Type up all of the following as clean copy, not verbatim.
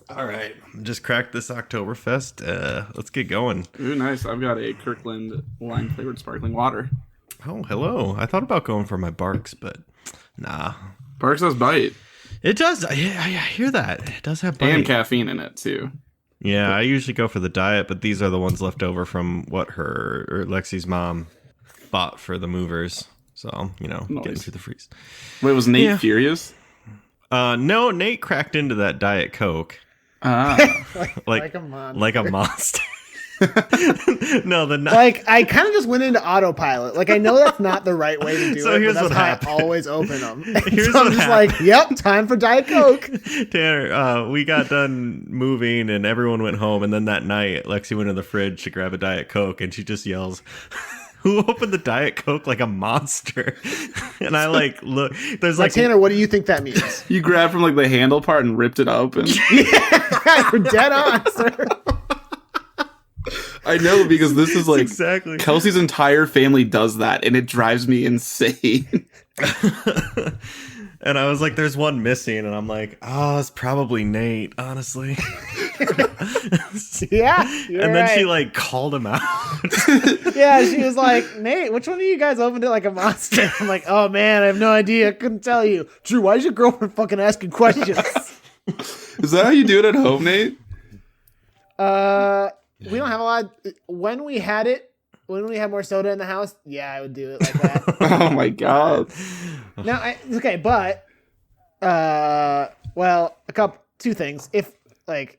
All right, just cracked this Oktoberfest. Let's get going. Ooh, nice. I've got a Kirkland lime-flavored sparkling water. Oh, hello. I thought about going for my Barks, but nah. Barks has bite. It does. I hear that. It does have bite. And caffeine in it, too. Yeah, I usually go for the diet, but these are the ones left over from what her or Lexi's mom bought for the movers. So, getting through the freeze. Wait, was Nate furious? No, Nate cracked into that Diet Coke. like a monster. Like a monster. No, I kind of just went into autopilot. Like, I know that's not the right way to do so it, here's but that's what how happened. I always open them. Here's so I'm what just happened. like, yep, time for Diet Coke. Tanner, we got done moving and everyone went home, and then that night Lexi went in the fridge to grab a Diet Coke and she just yells, "Who opened the Diet Coke like a monster?" And I look, there's like Tanner, what do you think that means? You grabbed from the handle part and ripped it open. Yeah, you're dead on, sir. I know, because this is exactly Kelsey's entire family does that, and it drives me insane. And I was like, there's one missing, and I'm like, oh, it's probably Nate, honestly. Yeah, and then she called him out. Yeah, she was like, Nate, which one of you guys opened it like a monster? I'm like, oh man, I have no idea. I couldn't tell you. Drew, why is your girlfriend fucking asking questions? Is that how you do it at home, Nate? We don't have a lot. When we had more soda in the house, yeah, I would do it like that. Oh my god. No, okay, but two things. If I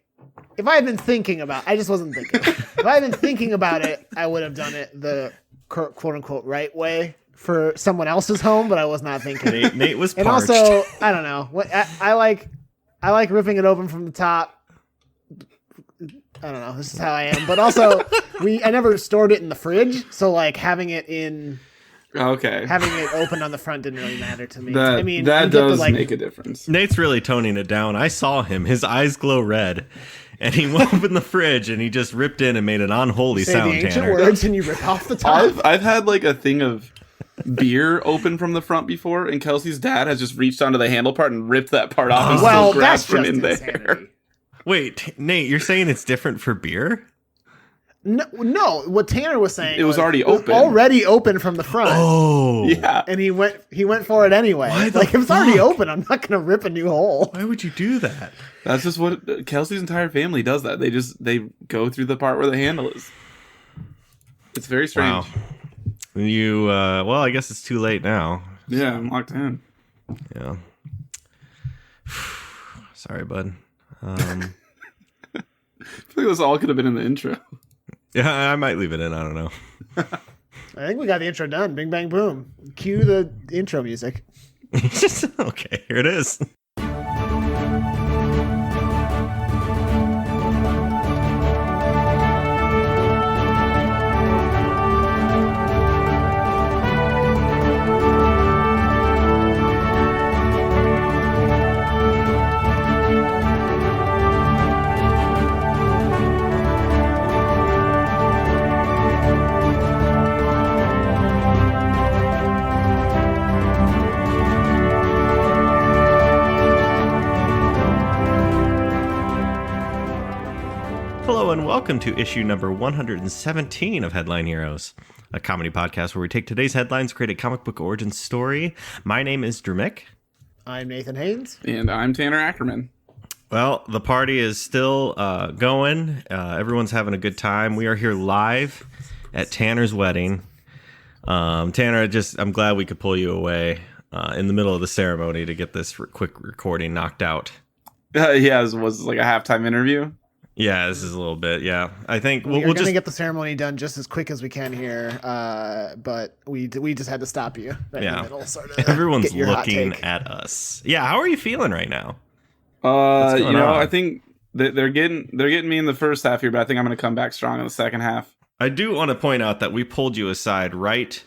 had been thinking about, I just wasn't thinking. If I had been thinking about it, I would have done it the quote unquote right way for someone else's home, but I was not thinking. Nate was and parched. also, I don't know. I like ripping it open from the top. I don't know. This is how I am. But also, I never stored it in the fridge, so having it open on the front didn't really matter to me. That does make a difference. Nate's really toning it down. I saw him. His eyes glow red. And he opened the fridge and he just ripped in and made an unholy sound, the ancient Tanner. words and you rip off the top. I've had a thing of beer open from the front before, and Kelsey's dad has just reached onto the handle part and ripped that part off and still grabbed from in there. Wait, Nate, you're saying it's different for beer? No, what Tanner was saying, it was already open. Already open from the front. Oh, yeah, and he went for it anyway. If it's already open, I'm not gonna rip a new hole. Why would you do that? That's just what Kelsey's entire family does. That they go through the part where the handle is. It's very strange. Wow. You I guess it's too late now. Yeah, I'm locked in. Yeah. Sorry, bud. I feel like this all could have been in the intro. Yeah, I might leave it in. I don't know. I think we got the intro done. Bing, bang, boom. Cue the intro music. Okay, here it is. Hello and welcome to issue number 117 of Headline Heroes, a comedy podcast where we take today's headlines, create a comic book origin story. My name is Drew Mick. I'm Nathan Haynes. And I'm Tanner Ackerman. Well, the party is still going. Everyone's having a good time. We are here live at Tanner's wedding. Tanner, I'm glad we could pull you away in the middle of the ceremony to get this quick recording knocked out. Yeah, was a halftime interview. Yeah, this is a little bit. Yeah, I think we're going to get the ceremony done just as quick as we can here, but we just had to stop you right in the middle. Sort of everyone's looking at us. Yeah, how are you feeling right now? I think they're getting me in the first half here, but I think I'm going to come back strong in the second half. I do want to point out that we pulled you aside right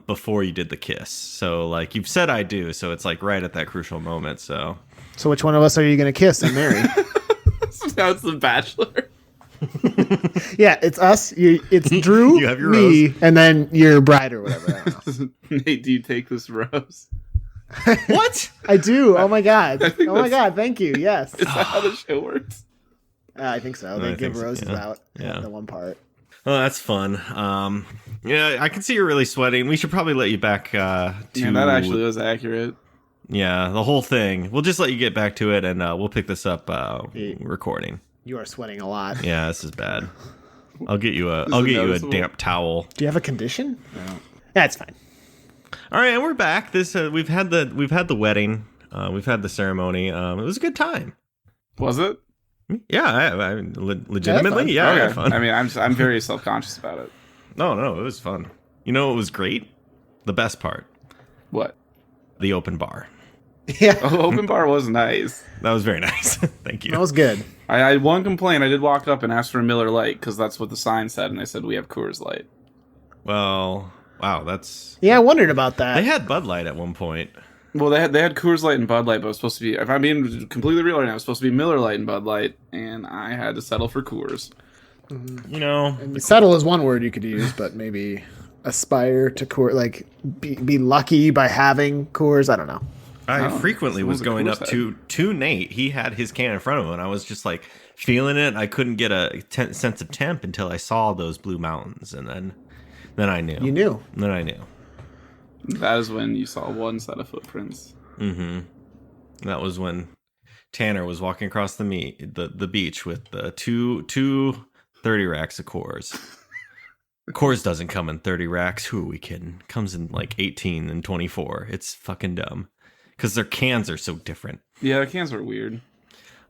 before you did the kiss. So you've said I do, so it's right at that crucial moment. So which one of us are you going to kiss and marry? Now it's The Bachelor. Yeah, it's us. It's Drew, you have your me, rose. and then your bride or whatever. I don't know. Nate, do you take this rose? What? I do. Oh my god. think Oh my that's- god. Thank you. Yes. Is that how the show works? I think so. They I give think so, roses yeah. out. Yeah. The one part. Oh, that's fun. Yeah, I can see you're really sweating. We should probably let you back to. Man, that actually was accurate. Yeah, the whole thing. We'll just let you get back to it, and we'll pick this up recording. You are sweating a lot. Yeah, this is bad. I'll get you a. Is I'll it get you a noticeable? damp towel. Do you have a condition? No. That's fine. All right, and we're back. This we've had the wedding. We've had the ceremony. It was a good time. Was it? Yeah, I legitimately. Yeah, I had Okay. fun. I mean, I'm very self-conscious about it. No, it was fun. You know, it was great. The best part, What? the open bar. Yeah. Oh, open bar was nice. That was very nice. Thank you. That was good. I had one complaint. I did walk up and ask for a Miller Lite because that's what the sign said, and they said we have Coors Light. Well, wow, that's. Yeah, I wondered about that. They had Bud Light at one point. Well, they had Coors Light and Bud Light, but it was supposed to be. If I'm being completely real right now, it was supposed to be Miller Lite and Bud Light, and I had to settle for Coors. You know, Settle is one word you could use, but maybe aspire to Coors, like be lucky by having Coors. I don't know. I Oh, frequently was someone's a going Coors up to Nate. He had his can in front of him, and I was just like feeling it. I couldn't get a sense of temp until I saw those blue mountains, and then I knew. You knew. Then I knew. That is when you saw one set of footprints. Mm-hmm. That was when Tanner was walking across the beach with the two 30 racks of Coors. Coors doesn't come in 30 racks. Who are we kidding? Comes in like 18 and 24. It's fucking dumb. Because their cans are so different. Yeah, the cans were weird.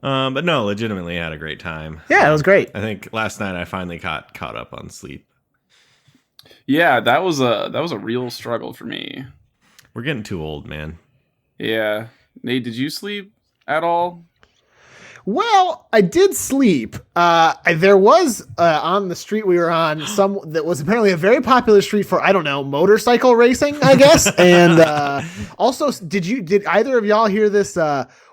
But no, legitimately had a great time. Yeah, it was great. I think last night I finally caught up on sleep. Yeah, that was a real struggle for me. We're getting too old, man. Yeah, Nate, did you sleep at all? Well, I did sleep. There was on the street we were on some that was apparently a very popular street for, I don't know, motorcycle racing, I guess. And also, did either of y'all hear this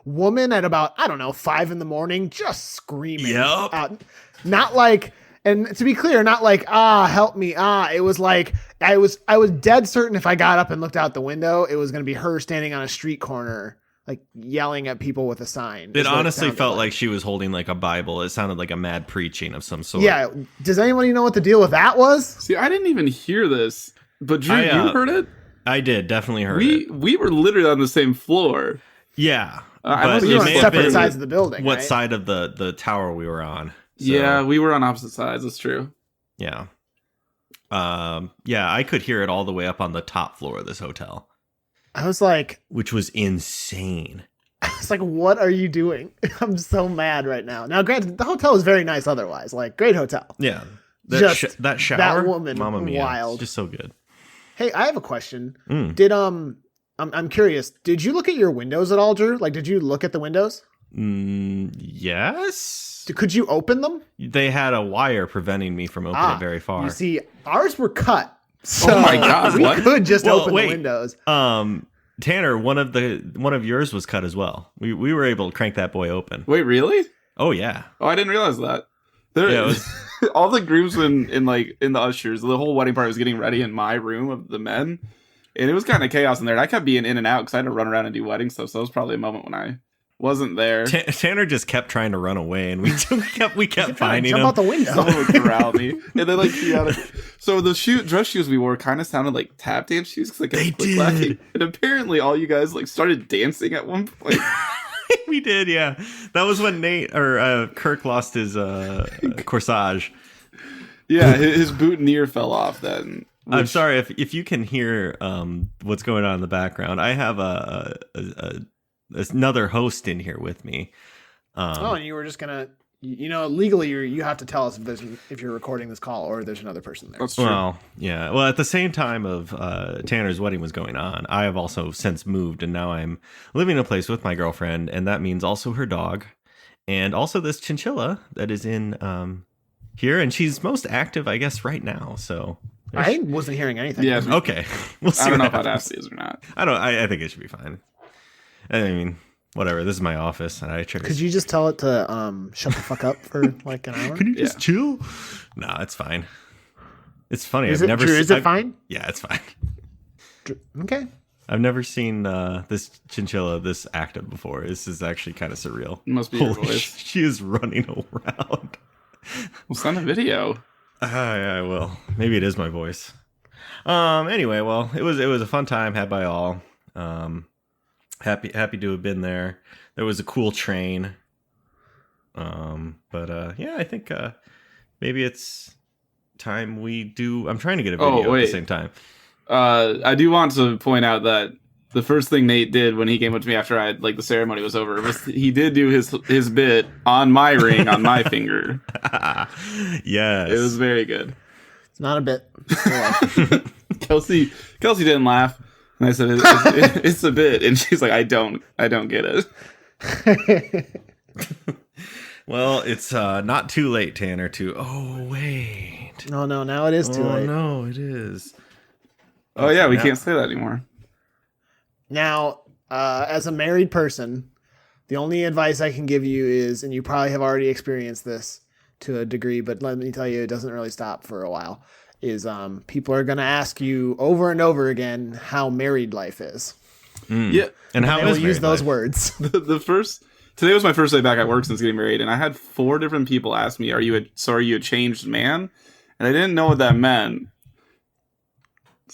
woman at about, I don't know, 5 a.m. just screaming? Yep. Not like, and to be clear, not like, help me. It was like, I was dead certain if I got up and looked out the window, it was going to be her standing on a street corner, like yelling at people with a sign. It honestly felt like she was holding like a Bible. It sounded like a mad preaching of some sort. Yeah. Does anybody know what the deal with that was? See, I didn't even hear this, but Drew, you heard it? I did, definitely heard it. We were literally on the same floor. Yeah. But We were on may have separate been sides of the building. what right? side of the tower we were on. So, Yeah, we were on opposite sides. That's true. Yeah. Yeah, I could hear it all the way up on the top floor of this hotel, I was like, which was insane. what are you doing? I'm so mad right now. Now, granted, the hotel is very nice otherwise. Like, great hotel. Yeah. Just that shower, that woman, Mamma Mia, wild. it's just so good. Hey, I have a question. Mm. Did I'm curious. Did you look at your windows at all, Drew? Like, did you look at the windows? Yes. Could you open them? They had a wire preventing me from opening it very far. You see, ours were cut. So Oh my God, we what? could just Well, open wait. the windows. Tanner, one of yours was cut as well. We were able to crank that boy open. Wait, really? Oh yeah. Oh, I didn't realize that. There, Yeah, it was- all the groups in the ushers, the whole wedding party was getting ready in my room of the men, and it was kind of chaos in there. And I kept being in and out because I had to run around and do wedding stuff. So it was probably a moment when I wasn't there. Tanner just kept trying to run away, and we kept finding Jump him. out the window. Someone would corral me, and then like so the dress shoes we wore kind of sounded like tap dance shoes because like They click-clacking. did. And apparently all you guys like started dancing at one point. We did, yeah. That was when Nate or Kirk lost his corsage. Yeah, his boutonniere fell off then. I'm sorry if you can hear what's going on in the background. I have another host in here with me. And you were just gonna, legally you have to tell us if you're recording this call or there's another person there. That's true. Well, yeah. Well, at the same time of Tanner's wedding was going on, I have also since moved, and now I'm living in a place with my girlfriend, and that means also her dog, and also this chinchilla that is in here, and she's most active, I guess, right now. So I wasn't hearing anything. Yeah, okay, we'll see. I don't know what if I'd happens. ask these or not. I think it should be fine. I mean, whatever. This is my office, and I chose. Could you just tell it to shut the fuck up for like an hour? Can you just chill? No, it's fine. It's funny. Is I've it, never. Drew, is it I've- fine? Yeah, it's fine. Okay. I've never seen this chinchilla this active before. This is actually kind of surreal. It must be your Holy voice. she is running around. Well, send a video. Yeah, I will. Maybe it is my voice. Anyway, well, it was a fun time had by all. Happy to have been there. There was a cool train. Yeah, I think maybe it's time we do. I'm trying to get a video at the same time. I do want to point out that the first thing Nate did when he came up to me after the ceremony was over was he did do his bit on my ring on my finger. Yes, it was very good. It's not a bit. Kelsey didn't laugh, and I said it's a bit, and she's like, I don't get it. Well, it's not too late, Tanner. Oh wait. No, now it is too late. No, it is. Oh yeah, we can't say that anymore. Now, as a married person, the only advice I can give you is, and you probably have already experienced this to a degree, but let me tell you, it doesn't really stop for a while, is people are going to ask you over and over again how married life is. Yeah. And how they will is use those life? words. Today was my first day back at work since getting married, and I had 4 different people ask me, are you a changed man? And I didn't know what that meant.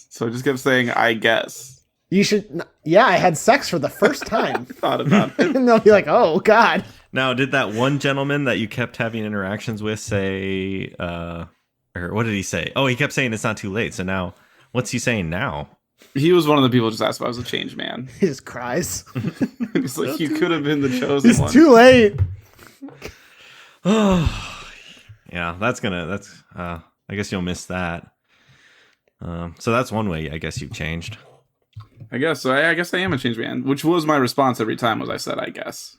So I just kept saying, I guess. You should. Yeah, I had sex for the first time. Thought about it. And they'll be like, oh, God. Now, did that one gentleman that you kept having interactions with say, or what did he say? Oh, he kept saying it's not too late. So now, what's he saying now? He was one of the people who just asked if I was a changed man. He just cries. He's like, you could have been the chosen It's one. too late. Yeah, I guess you'll miss that. So that's one way I guess you've changed. I guess so. I guess I am a changed man, which was my response every time was I said, I guess.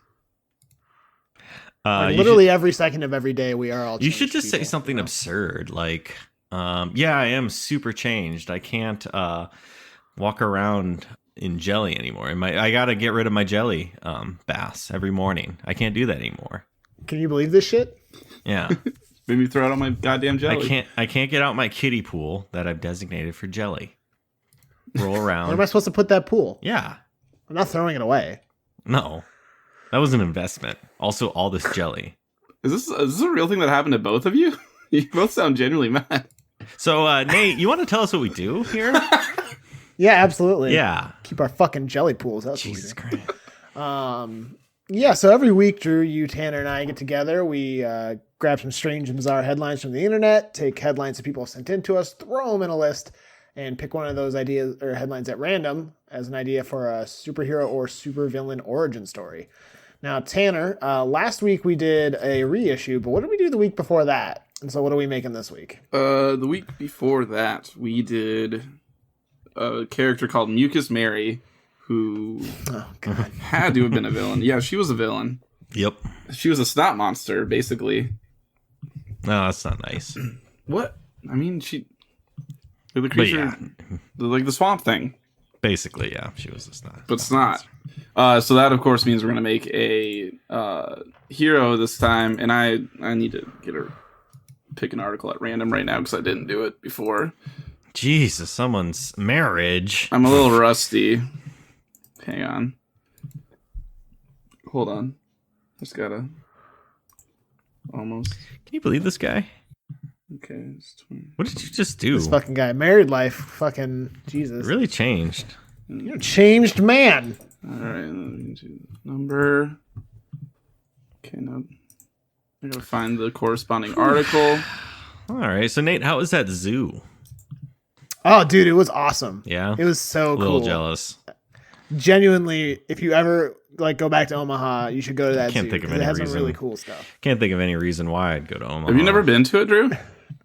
Literally every second of every day, we are all. You should just people, say something absurd like, yeah, I am super changed. I can't walk around in jelly anymore. I got to get rid of my jelly baths every morning. I can't do that anymore. Can you believe this shit? Yeah. Made me throw out all my goddamn jelly. I can't get out my kiddie pool that I've designated for jelly. Roll around. Where am I supposed to put that pool? Yeah. I'm not throwing it away. No. That was an investment. Also, all this jelly. Is this a real thing that happened to both of you? You both sound genuinely mad. So, Nate, you want to tell us what we do here? Yeah, absolutely. Yeah. Keep our fucking jelly pools. That's Jesus what we do. Christ. Yeah, so every week, Drew, you, Tanner, and I get together. We grab some strange and bizarre headlines from the internet, take headlines that people have sent in to us, throw them in a list, and pick one of those ideas or headlines at random as an idea for a superhero or supervillain origin story. Now, Tanner, last week we did a reissue, but what did we do the week before that? And so what are we making this week? The week before that, we did a character called Mucus Mary, who had to have been a villain. Yeah, she was a villain. Yep. She was a snot monster, basically. No, that's not nice. What? I mean, the creature, like the swamp thing. Basically, yeah, she was a snot. But snot. So that, of course, means we're going to make a hero this time. And I need to pick an article at random right now because I didn't do it before. Jesus, someone's marriage. I'm a little rusty. Hang on. Hold on. Just gotta... Almost. Can you believe this guy? Okay. What did you just do? This fucking guy. Married life. Fucking Jesus. Really changed. You're a changed man. Alright, let me do the number. Okay, now I gotta find the corresponding article. All right, so Nate, how was that zoo? Oh, dude, it was awesome. Yeah? It was so A little cool. jealous. Genuinely, if you ever go back to Omaha, you should go to that Can't zoo. think of 'cause any it has reason. some really cool stuff. Can't think of any reason why I'd go to Omaha. Have you never been to it, Drew?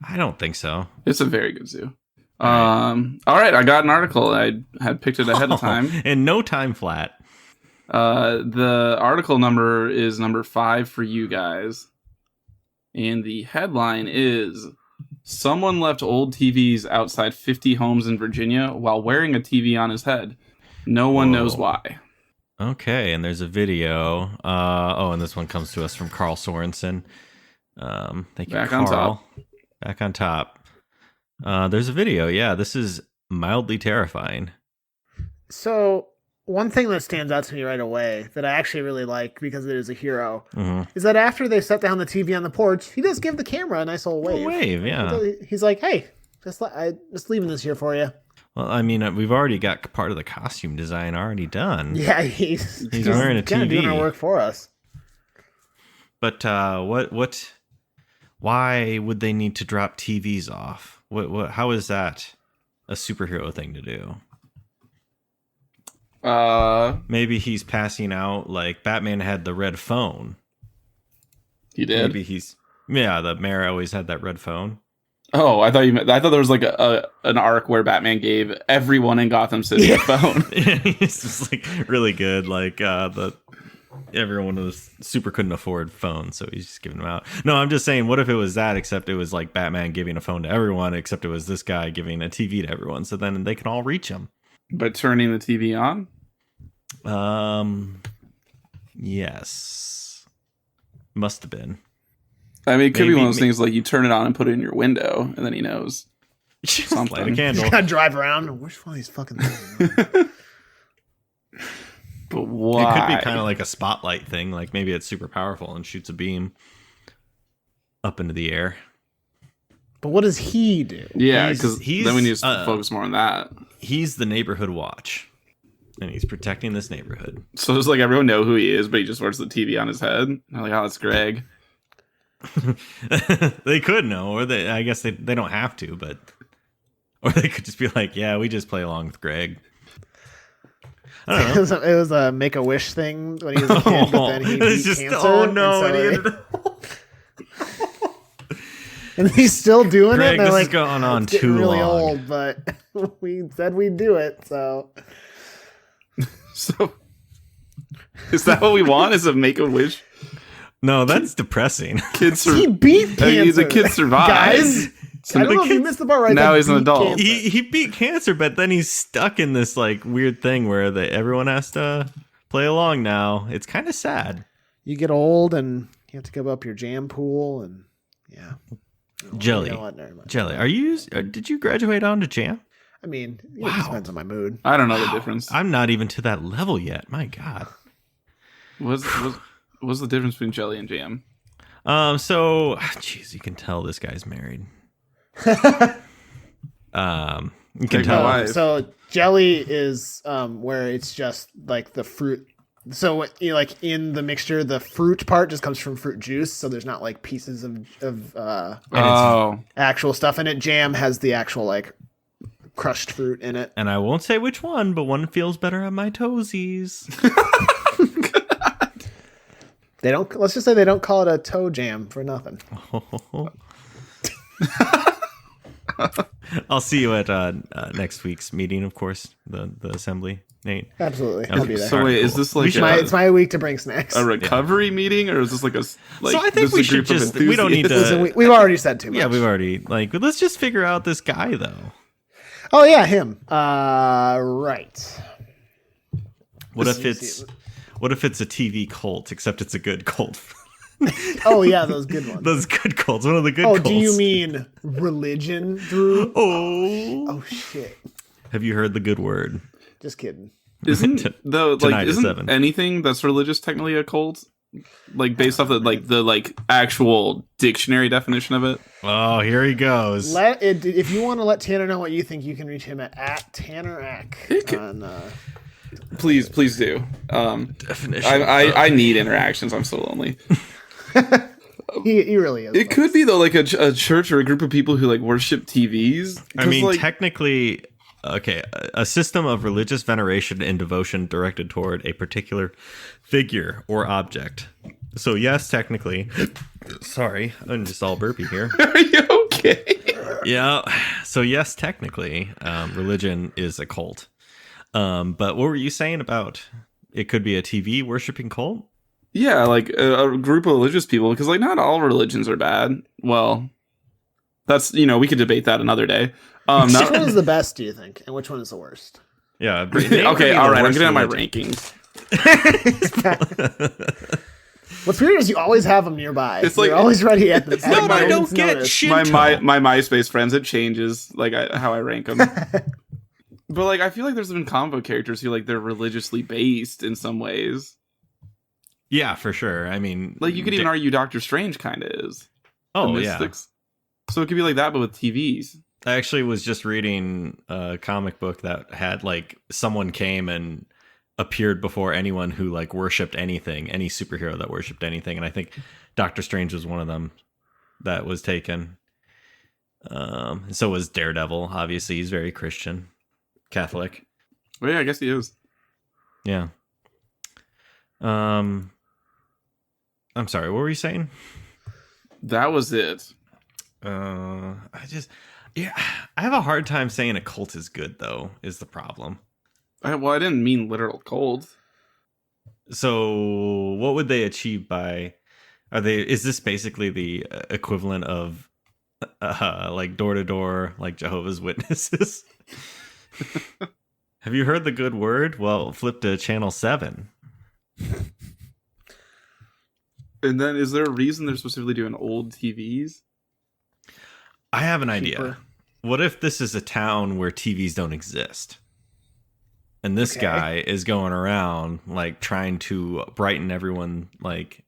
I don't think so. It's a very good zoo. Alright, I got an article. I had picked it ahead of time. In no time flat. The article number is number 5 for you guys. And the headline is, someone left old TVs outside 50 homes in Virginia while wearing a TV on his head. No one knows why. Okay, and there's a video. And this one comes to us from Carl Sorensen. Thank you, Back Carl. on top. Back on top. There's a video. Yeah, this is mildly terrifying. So one thing that stands out to me right away that I actually really like because it is a hero is that after they set down the TV on the porch, he does give the camera a nice old wave. He's like, "Hey, just leaving this here for you." Well, I mean, we've already got part of the costume design already done. Yeah, he's wearing a kind of doing our TV. work for us. But why would they need to drop TVs off? How is that a superhero thing to do? Maybe he's passing out like Batman had the red phone. He did. Maybe the mayor always had that red phone. Oh, I thought there was like an arc where Batman gave everyone in Gotham City a phone. It's just like really good. Like everyone was couldn't afford phones, so he's just giving them out. No, I'm just saying, what if it was that, except it was like Batman giving a phone to everyone, except it was this guy giving a TV to everyone, so then they can all reach him by turning the TV on. Yes, must have been. I mean, it could be one of those things like you turn it on and put it in your window, and then he knows. Light a candle. Just gotta drive around. Where's one of these fucking things? But why? It could be kind of like a spotlight thing. Like maybe it's super powerful and shoots a beam up into the air. But what does he do? Yeah, because then we need to focus more on that. He's the neighborhood watch, and he's protecting this neighborhood. So it's like everyone know who he is, but he just wears the TV on his head. They're like, oh, that's Greg. They could know, or I guess they don't have to, but or they could just be like, yeah, we just play along with Greg. I don't know. It was a Make-A-Wish thing when he was a kid, but then he beat cancer. Oh no! And he ended up... and he's still doing Greg, it. And they're this like, is going on it's too really long. old, but we said we'd do it. So is that what we want? Is a Make-A-Wish? No, that's depressing. He beat cancer. He's a kid survived. Guys, I don't know if you missed the part right now. He's an adult. He beat cancer, but then he's stuck in this like weird thing where everyone has to play along now. It's kind of sad. You get old and you have to give up your jam pool and yeah. Jelly. You know what? Never mind. Jelly. Did you graduate on to jam? I mean, it depends on my mood. I don't know the difference. I'm not even to that level yet. My God. What's the difference between jelly and jam? So, jeez, you can tell this guy's married. You can tell. So jelly is where it's just like the fruit. So like in the mixture, the fruit part just comes from fruit juice. So there's not like pieces of actual stuff in it. Jam has the actual like crushed fruit in it. And I won't say which one, but one feels better on my toesies. They don't. Let's just say they don't call it a toe jam for nothing. I'll see you at next week's meeting, of course, the assembly, Nate. Absolutely. Okay. I'll be there. So wait, is this like it's my week to bring snacks. A recovery meeting, or is this like a like? So I think we should just. We don't need to. Listen, we've already said too much. Yeah, we've already let's just figure out this guy though. Oh yeah, him. Right. What if it's a TV cult, except it's a good cult? Oh yeah, those good ones. Those good cults. One of the good cults. Oh, do you mean religion, Drew? Oh shit. Have you heard the good word? Just kidding. Isn't isn't 7. anything that's religious technically a cult? Like based off the actual dictionary definition of it. Oh, here he goes. If you want to let Tanner know what you think, you can reach him at Tanner Eck on. Please do. Definition. I need interactions. I'm so lonely. He really is. It could be though, like a church or a group of people who like worship TVs. I mean, technically, okay, a system of religious veneration and devotion directed toward a particular figure or object. So yes, technically. Sorry, I'm just all burpy here. Are you okay? Yeah. So yes, technically, religion is a cult. But what were you saying about it could be a TV worshiping cult? Yeah, like a group of religious people, because like not all religions are bad. Well, that's we could debate that another day. Which one is the best, do you think, and which one is the worst? Yeah. Okay, all right. I'm getting at my rankings. What's weird is you always have them nearby. It's like you're always ready at the. No, I don't get Shinto. My MySpace friends, it changes like how I rank them. But like, I feel like there's been comic book characters who like they're religiously based in some ways. Yeah, for sure. I mean, Like you could even argue Doctor Strange kind of is. Oh the yeah. Mystics. So it could be like that, but with TVs. I actually was just reading a comic book that had like someone came and appeared before anyone who like worshipped anything, any superhero that worshipped anything, and I think Doctor Strange was one of them that was taken. And so was Daredevil. Obviously, he's very Christian, Catholic. Well, yeah, I guess he is. Yeah. I'm sorry. What were you saying? That was it. I have a hard time saying a cult is good, though, is the problem. I didn't mean literal cold. So what would they achieve by, is this basically the equivalent of like door to door, like Jehovah's Witnesses? Have you heard the good word? Well, flip to channel 7. And then is there a reason they're specifically doing old TVs? I have an idea. Cheaper. What if this is a town where TVs don't exist? And this guy is going around like trying to brighten everyone, like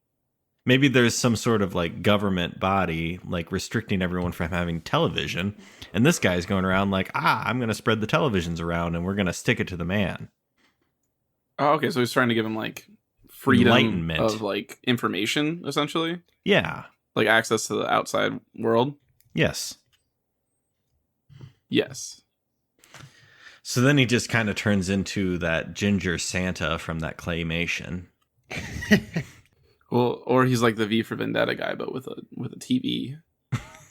maybe there's some sort of like government body like restricting everyone from having television, and this guy's going around like, I'm going to spread the televisions around and we're going to stick it to the man. Oh, okay, so he's trying to give him like freedom Enlightenment of like information, essentially. Yeah. Like access to the outside world. Yes. Yes. So then he just kind of turns into that ginger Santa from that claymation. Well, or he's like the V for Vendetta guy, but with a TV.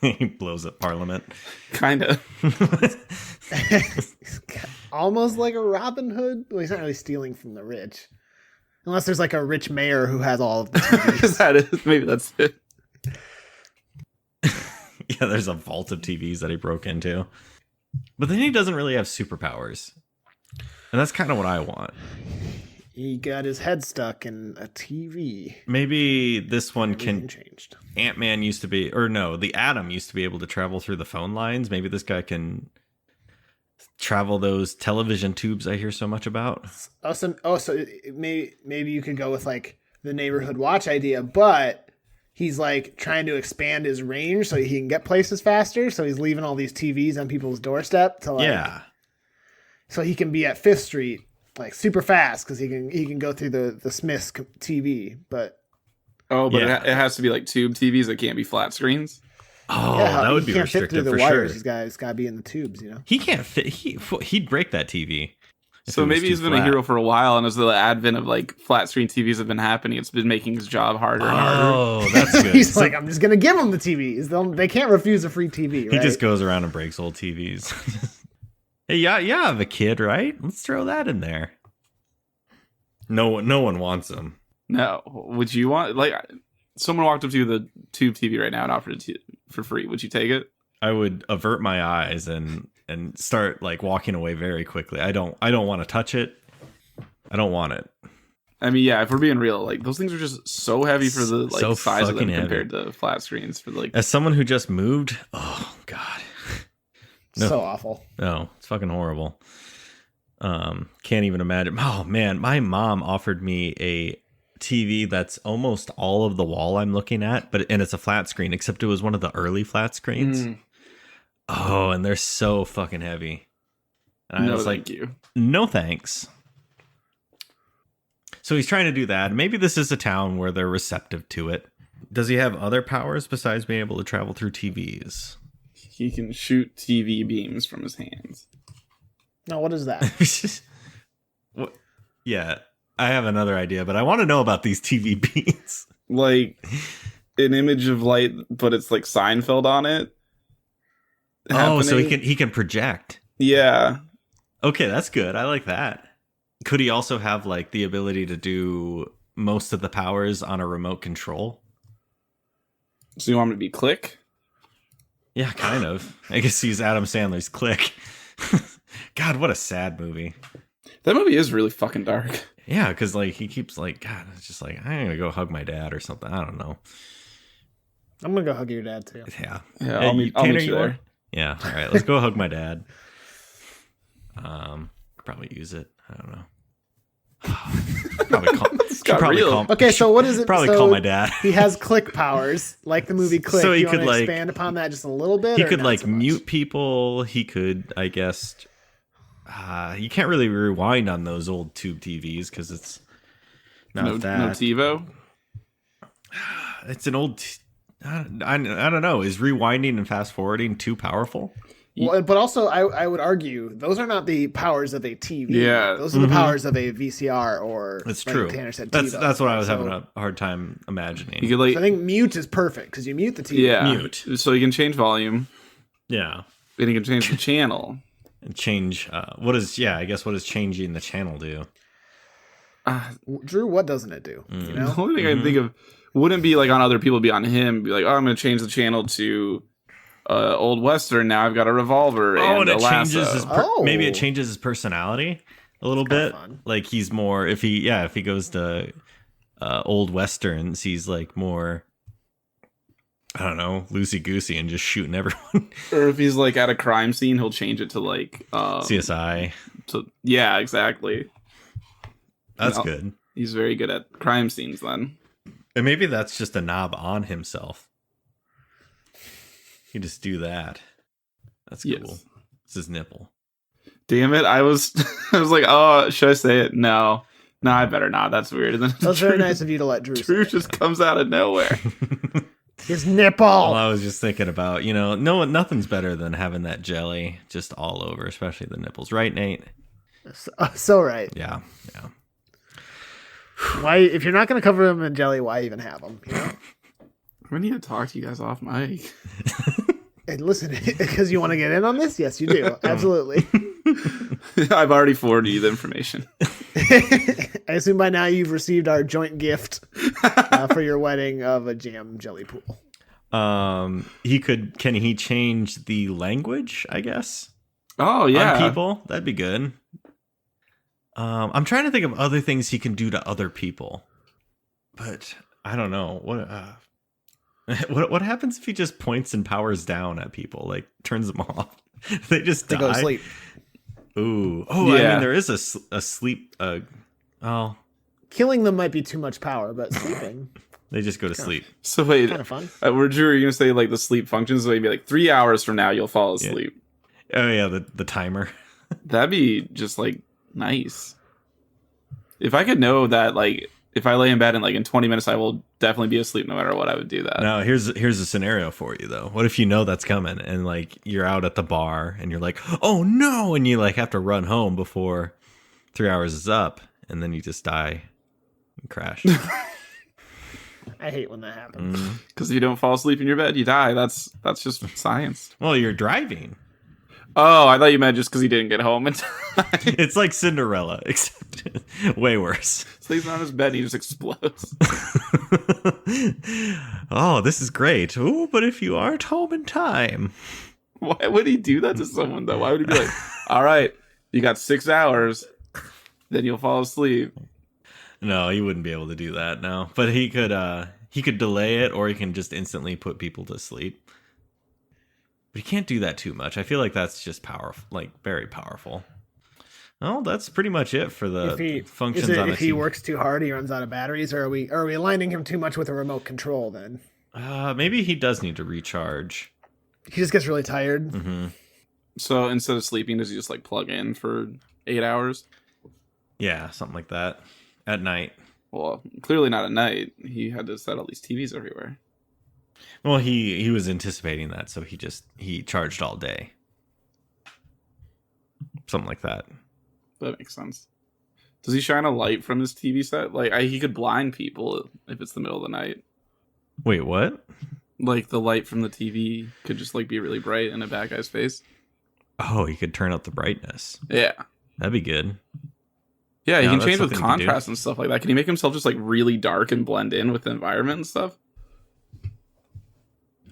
He blows up Parliament. Kind of. Almost like a Robin Hood. Well, he's not really stealing from the rich, unless there's like a rich mayor who has all of the TVs. That is, maybe that's it. Yeah, there's a vault of TVs that he broke into. But then he doesn't really have superpowers. And that's kind of what I want. He got his head stuck in a TV. Maybe this one Everything can... changed. Ant-Man used to be... Or no, the Atom used to be able to travel through the phone lines. Maybe this guy can travel those television tubes I hear so much about. So maybe you could go with like the neighborhood watch idea, but he's like trying to expand his range so he can get places faster. So he's leaving all these TVs on people's doorstep to like, Yeah. So he can be at 5th Street like super fast because he can go through the Smith's TV. But Yeah. it has to be like tube TVs. It can't be flat screens. Oh, yeah, that would he be can't fit through restrictive the for wires. sure. He's got to be in the tubes, you know. He can't fit... He'd break that TV. if So it was maybe too he's been flat. a hero for a while, and as the advent of like flat screen TVs have been happening, it's been making his job harder and harder. Oh, that's good. He's So like, I'm just gonna give him the TVs. They can't refuse a free TV. Right? he just goes around and breaks old TVs. Hey, yeah, I have a kid, right? Let's throw that in there. No one wants them. No, would you want like someone walked up to you with a tube TV right now and offered it for free? Would you take it? I would avert my eyes and start like walking away very quickly. I don't want to touch it. I don't want it. I mean, yeah, if we're being real, like those things are just so heavy for the like So size of them fucking compared to flat screens. For like, As someone who just moved, oh god, no. So awful. No, it's fucking horrible. Can't even imagine. Oh man, my mom offered me a TV that's almost all of the wall I'm looking at, and it's a flat screen, except it was one of the early flat screens. Oh, and they're so fucking heavy. And I was like, thank you. no thanks. So he's trying to do that. Maybe this is a town where they're receptive to it. Does he have other powers besides being able to travel through TVs? He can shoot TV beams from his hands. No, what is that? What? Yeah, I have another idea, but I want to know about these TV beams. Like an image of light, but it's like Seinfeld on it. Oh, so happening. he can project. Yeah. Okay, that's good. I like that. Could he also have like the ability to do most of the powers on a remote control? So you want him to be Click? Yeah, kind of. I guess he's Adam Sandler's Click. God, what a sad movie. That movie is really fucking dark. Yeah, because like he keeps like, God, it's just like, I'm gonna go hug my dad or something. I don't know. I'm gonna go hug your dad too. Yeah. Yeah, Hey, I'll meet Tanner, you there. Yeah. All right. Let's go hug my dad. Could probably use it. I don't know. Probably call, got real. Okay, so what is it? Probably so call my dad. He has click powers, like the movie Click. So he you could, wanna like- expand upon that just a little bit. He or could not like so much? mute people. He could, I guess. You can't really rewind on those old tube TVs because it's not No that. TiVo. It's an old. I don't know. Is rewinding and fast forwarding too powerful? Well, but also, I would argue those are not the powers of a TV. Yeah. Those are the powers of a VCR or. That's like true. Tanner said, That's TiVo. what I was So- having a hard time imagining. You could like So I think mute is perfect because you mute the TV. yeah Mute. So you can change volume Yeah, and you can change the channel. and change. What is? Yeah, I guess what does changing the channel do? Drew, what doesn't it do? You The know, only thing I can think of wouldn't be like on other people, be on him. Be like, oh, I'm going to change the channel to Old Western. Now I've got a revolver and a it lasso. changes his. Maybe it changes his personality a little kinda bit. fun. Like he's more. If he goes to old westerns, he's like more. I don't know, loosey goosey and just shooting everyone. Or if he's like at a crime scene, he'll change it to like CSI. yeah, exactly. That's No. good. He's very good at crime scenes then. And maybe that's just a knob on himself. You just do that. That's cool. Yes. It's his nipple. Damn it! I was I was like, oh, should I say it? No, I better not. That's weird. And then that was very nice of you to let Drew. Drew say just comes out of nowhere. it. His nipple. Well, I was just thinking about, nothing's better than having that jelly just all over, especially the nipples. Right, Nate? So right. Yeah. Why, if you're not going to cover them in jelly, why even have them? You know? We need to talk to you guys off mic. And listen, because you want to get in on this? Yes, you do. Absolutely. I've already forwarded you the information. I assume by now you've received our joint gift for your wedding of a jam jelly pool. Can he change the language, I guess? Oh yeah, On people? That'd be good. I'm trying to think of other things he can do to other people. But I don't know. What happens if he just points and powers down at people, like turns them off? They just They die. go to sleep. Ooh. Oh, I Yeah. mean, there is a sleep. Killing them might be too much power, but sleeping, They just go to sleep. So wait, kind of fun. were you gonna say like the sleep functions? So maybe like 3 hours from now you'll fall asleep. Oh yeah, the timer. That'd be just like nice. If I could know that, like, if I lay in bed and like in 20 minutes I will definitely be asleep no matter what, I would do that. Now here's a scenario for you though. What if you know that's coming and like you're out at the bar and you're like, oh no, and you like have to run home before 3 hours is up, and then you just die and crash. I hate when that happens. Because if you don't fall asleep in your bed, you die. That's just science. Well, you're driving. Oh, I thought you meant just because he didn't get home in time. It's like Cinderella, except way worse. Sleeps on his bed and he just explodes. Oh, this is great. Ooh, but if you aren't home in time. Why would he do that to someone though? Why would he be like, all right, you got 6 hours, then you'll fall asleep? No, he wouldn't be able to do that. No, but he could delay it, or he can just instantly put people to sleep. But he can't do that too much. I feel like that's just powerful, like very powerful. Well, that's pretty much it for the functions on If the he TV. works too hard, he runs out of batteries, or are we aligning him too much with a remote control? Then Maybe he does need to recharge. he just gets really tired. Hmm. So instead of sleeping, does he just like plug in for 8 hours? Yeah, something like that at night. Well, clearly not at night. He had to set all these TVs everywhere. Well, he was anticipating that, so he charged all day. Something like that. That makes sense. Does he shine a light from his TV set? Like he could blind people if it's the middle of the night. Wait, what? Like the light from the TV could just like be really bright in a bad guy's face. Oh, he could turn up the brightness. Yeah. That'd be good. Yeah, he Yeah, can that's change with something he could do. contrast and stuff like that. Can he make himself just like really dark and blend in with the environment and stuff?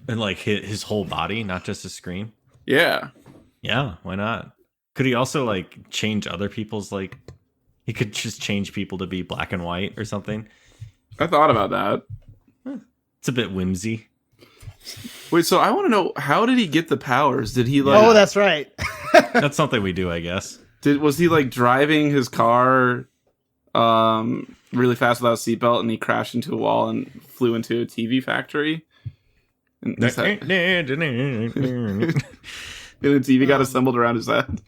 And like his whole body, not just his screen. Yeah. Yeah, why not? Could he also like change other people's like? He could just change people to be black and white or something. I thought about that. It's a bit whimsy. Wait, so I want to know, how did he get the powers? Did he like Oh, that's right. That's something we do, I guess. Was he like driving his car really fast without a seatbelt and he crashed into a wall and flew into a TV factory? And the TV got assembled around his head.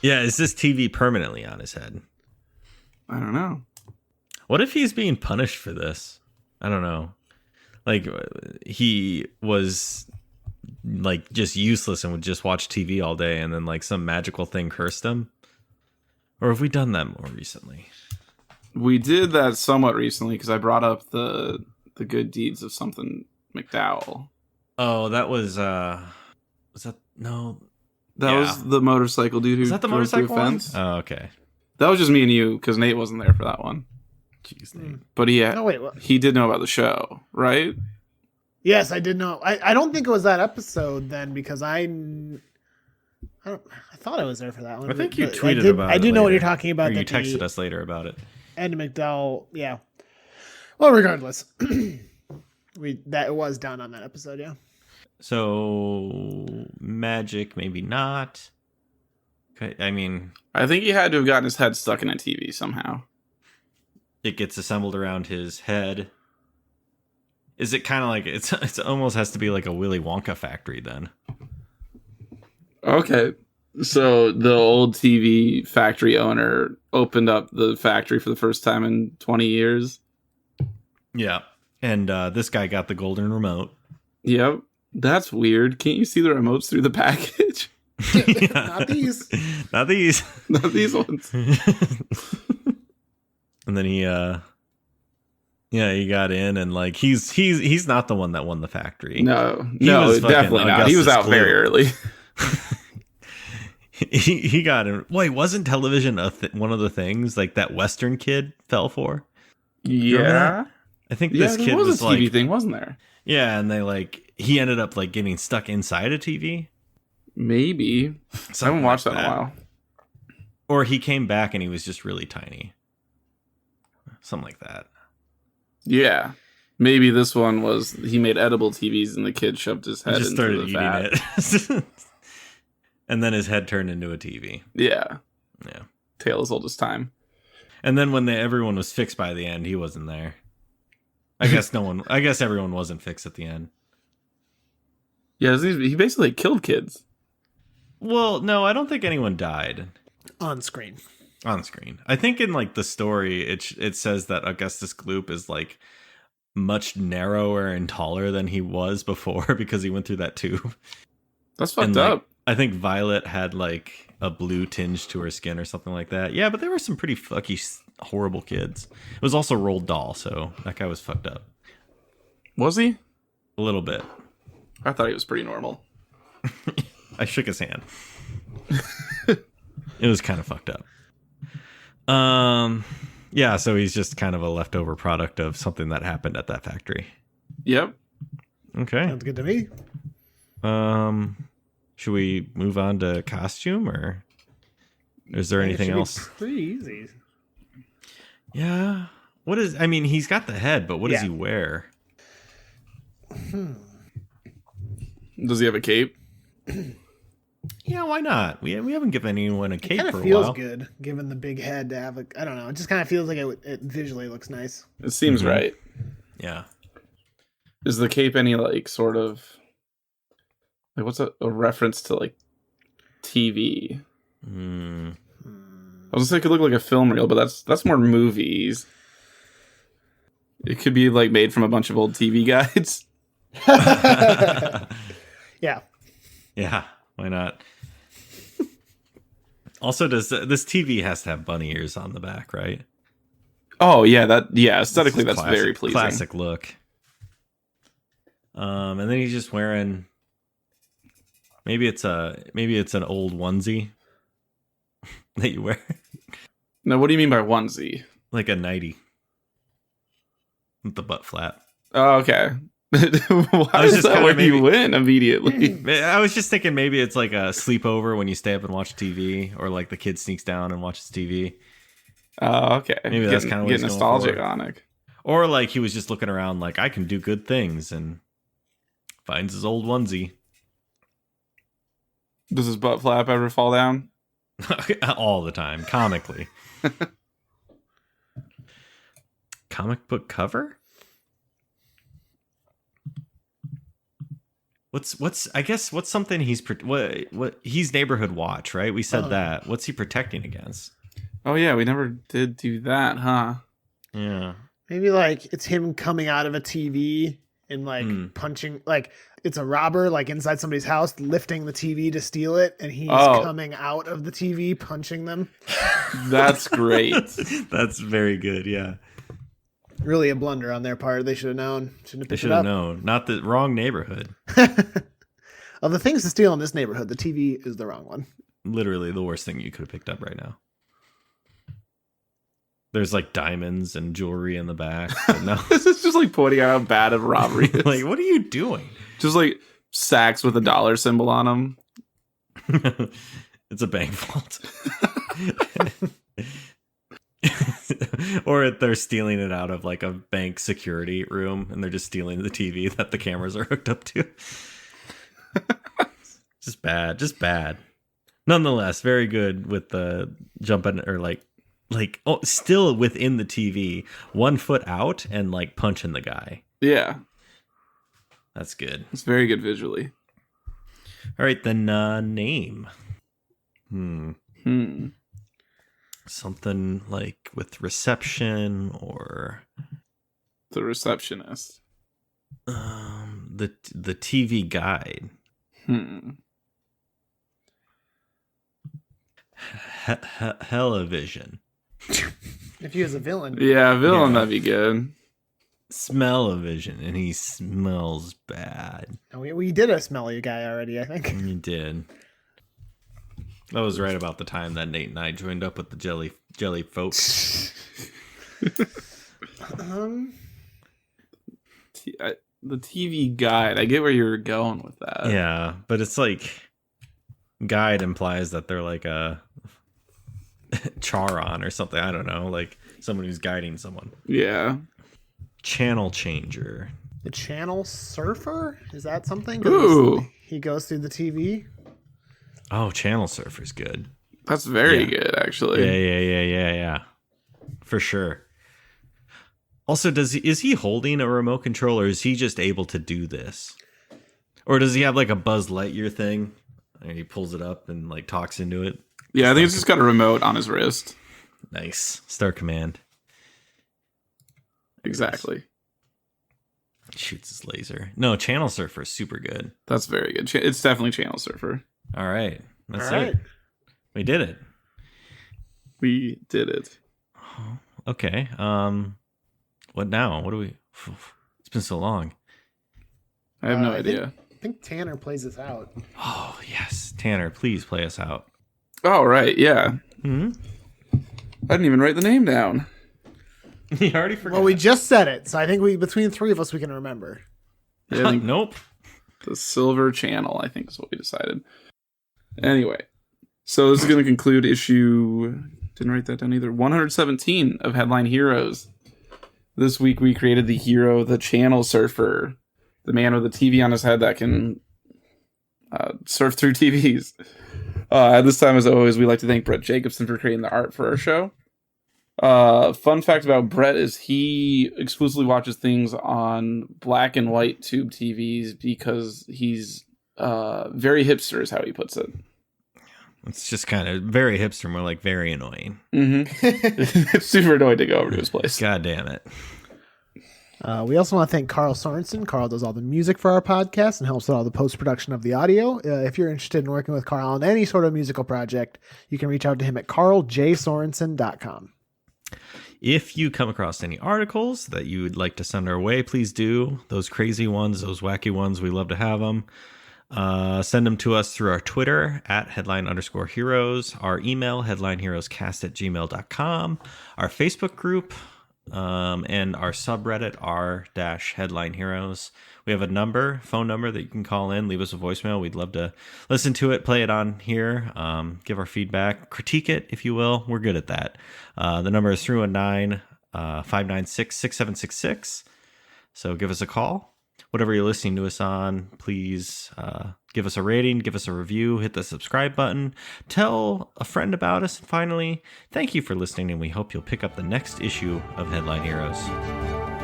Yeah, is this TV permanently on his head? I don't know. What if he's being punished for this? I don't know. Like, he was like just useless and would just watch TV all day, and then like some magical thing cursed him. Or have we done that more recently? We did that somewhat recently because I brought up the good deeds of something McDowell. Oh, that was that no? That was the motorcycle dude who was that the drove through a motorcycle one? fence. Oh, okay. That was just me and you because Nate wasn't there for that one. Jeez, Nate. But What? he did know about the show, right? Yes, I did know. I don't think it was that episode then because I thought I was there for that one. I think you but tweeted about it. I do know what later. you're talking about. Or you that texted us later about it. Ed McDowell, yeah. Well, regardless, it was done on that episode, yeah. So magic, maybe not. Okay, I mean, I think he had to have gotten his head stuck in a TV somehow. it gets assembled around his head. Is it kind of like it's almost has to be like a Willy Wonka factory then? Okay. So the old TV factory owner opened up the factory for the first time in 20 years. Yeah. And this guy got the golden remote. Yep. That's weird. Can't you see the remotes through the package? Not these. Not these. Not these ones. And then he got in and like he's not the one that won the factory. No, was definitely not. He was Augustus out very early. he got in. Wait, wasn't television one of the things like that Western kid fell for? Yeah. I think this kid there was a TV like thing, wasn't there? yeah, and he ended up like getting stuck inside a TV. Maybe. I haven't watched that in a while. Or he came back and he was just really tiny. Something like that. Yeah. Maybe this one was he made edible TVs and the kid shoved his head Just into started the eating fat. it. And then his head turned into a TV. Yeah. Yeah. Tale as old as time. And then when everyone was fixed by the end, he wasn't there. I guess everyone wasn't fixed at the end. Yeah, he basically killed kids. Well, no, I don't think anyone died On screen. on screen. I think in like the story, it says that Augustus Gloop is like much narrower and taller than he was before because he went through that tube. That's fucked And, like, up. I think Violet had like a blue tinge to her skin or something like that. Yeah, but there were some pretty horrible kids. It was also Roald Dahl, so that guy was fucked up. Was he? A little bit. I thought he was pretty normal. I shook his hand. It was kind of fucked up. Yeah, so he's just kind of a leftover product of something that happened at that factory. Yep. Okay. Sounds good to me. Should we move on to costume or is there anything else? Pretty easy. Yeah. I mean, he's got the head, but what does he wear? Does he have a cape? Yeah, why not? We haven't given anyone a cape Kind for of a while. feels good, given the big head to have I don't know. It just kind of feels like it visually looks nice. It seems right. Yeah. Is the cape any like sort of like what's a reference to like TV? I was gonna say it could look like a film reel, but that's more movies. It could be like made from a bunch of old TV guides. Yeah. Yeah, why not? Also, does this TV has to have bunny ears on the back, right? Oh yeah, aesthetically that's Classic- very pleasing. Classic look. And then he's just wearing maybe it's an old onesie that you wear. Now, what do you mean by onesie? Like a nightie. With the butt flap. Oh, okay. Why was is just that kinda when you win immediately? I was just thinking maybe it's like a sleepover when you stay up and watch TV, or like the kid sneaks down and watches TV. Oh, okay. Maybe that's kind of what get he's going nostalgic for. on it. Or like he was just looking around like, I can do good things, and finds his old onesie. Does his butt flap ever fall down? All the time, comically. Comic book cover? What's I guess what's something what he's neighborhood watch, right? We said that. What's he protecting against? Oh yeah, we never did do that, huh? Yeah. Maybe like it's him coming out of a TV and like punching, like it's a robber like inside somebody's house lifting the TV to steal it, and he's coming out of the TV punching them. That's great. That's very good. Yeah. Really a blunder on their part. They should have known. They should have known. Not the wrong neighborhood. Of the things to steal in this neighborhood, the TV is the wrong one. Literally the worst thing you could have picked up right now. There's like diamonds and jewelry in the back. But no. This is just like pointing out how bad of robbery is. Like, what are you doing? Just like sacks with a dollar symbol on them. It's a bank vault. Or they're stealing it out of like a bank security room, and they're just stealing the TV that the cameras are hooked up to. Just bad. Nonetheless, very good with the jumping or like still within the TV, 1 foot out and like punching the guy. Yeah. That's good. It's very good visually. All right, then name. Something like with reception or The Receptionist. The TV guide. Hella-vision. If he was a villain. Yeah, villain, that'd be good. Smell-o-vision, and he smells bad. Oh, we did a smelly guy already, I think. You did. That was right about the time that Nate and I joined up with the jelly folks. The TV guide. I get where you're going with that. Yeah, but it's like guide implies that they're like a Charon or something. I don't know, like someone who's guiding someone. Yeah. Channel changer. The channel surfer? Is that something? Ooh. He goes through the TV. Oh, channel surfer's good. That's very good, actually. Yeah. For sure. Also, is he holding a remote control, or is he just able to do this? Or does he have like a Buzz Lightyear thing? And he pulls it up and like talks into it. Yeah, I think he's just got a remote on his wrist. Nice. Star Command. Exactly. Shoots his laser. No, Channel Surfer is super good. That's very good. It's definitely Channel Surfer. All right. That's All right. it. We did it. We did it. Okay. What now? What do we... It's been so long. I have no idea. I think Tanner plays this out. Oh, yes. Tanner, please play us out. Oh, right. Yeah. Hmm? I didn't even write the name down. You already forgot. Well, we just said it, so I think between the three of us, we can remember. Yeah, I think Nope. the Silver Channel, I think, is what we decided. Anyway, so this is going to conclude issue... Didn't write that down either. 117 of Headline Heroes. This week we created the hero, the Channel Surfer, the man with a TV on his head that can surf through TVs. At this time, as always, we'd like to thank Brett Jacobson for creating the art for our show. Fun fact about Brett is he exclusively watches things on black and white tube TVs because he's very hipster, is how he puts it. It's just kind of very hipster, more like very annoying. Mm-hmm. It's super annoying to go over to his place. God damn it. We also want to thank Carl Sorensen. Carl does all the music for our podcast and helps with all the post-production of the audio. If you're interested in working with Carl on any sort of musical project, you can reach out to him at carljsorensen.com. If you come across any articles that you would like to send our way, please do. Those crazy ones, those wacky ones, we love to have them. Send them to us through our Twitter at headline_heroes, our email headlineheroescast@gmail.com, our Facebook group, and our subreddit r-headline heroes. We have a phone number that you can call in, leave us a voicemail. We'd love to listen to it, play it on here, give our feedback, critique it, if you will. We're good at that. The number is 319-596-6766. So give us a call. whatever you're listening to us on, please give us a rating, give us a review, hit the subscribe button, tell a friend about us, and finally, thank you for listening, and we hope you'll pick up the next issue of Headline Heroes.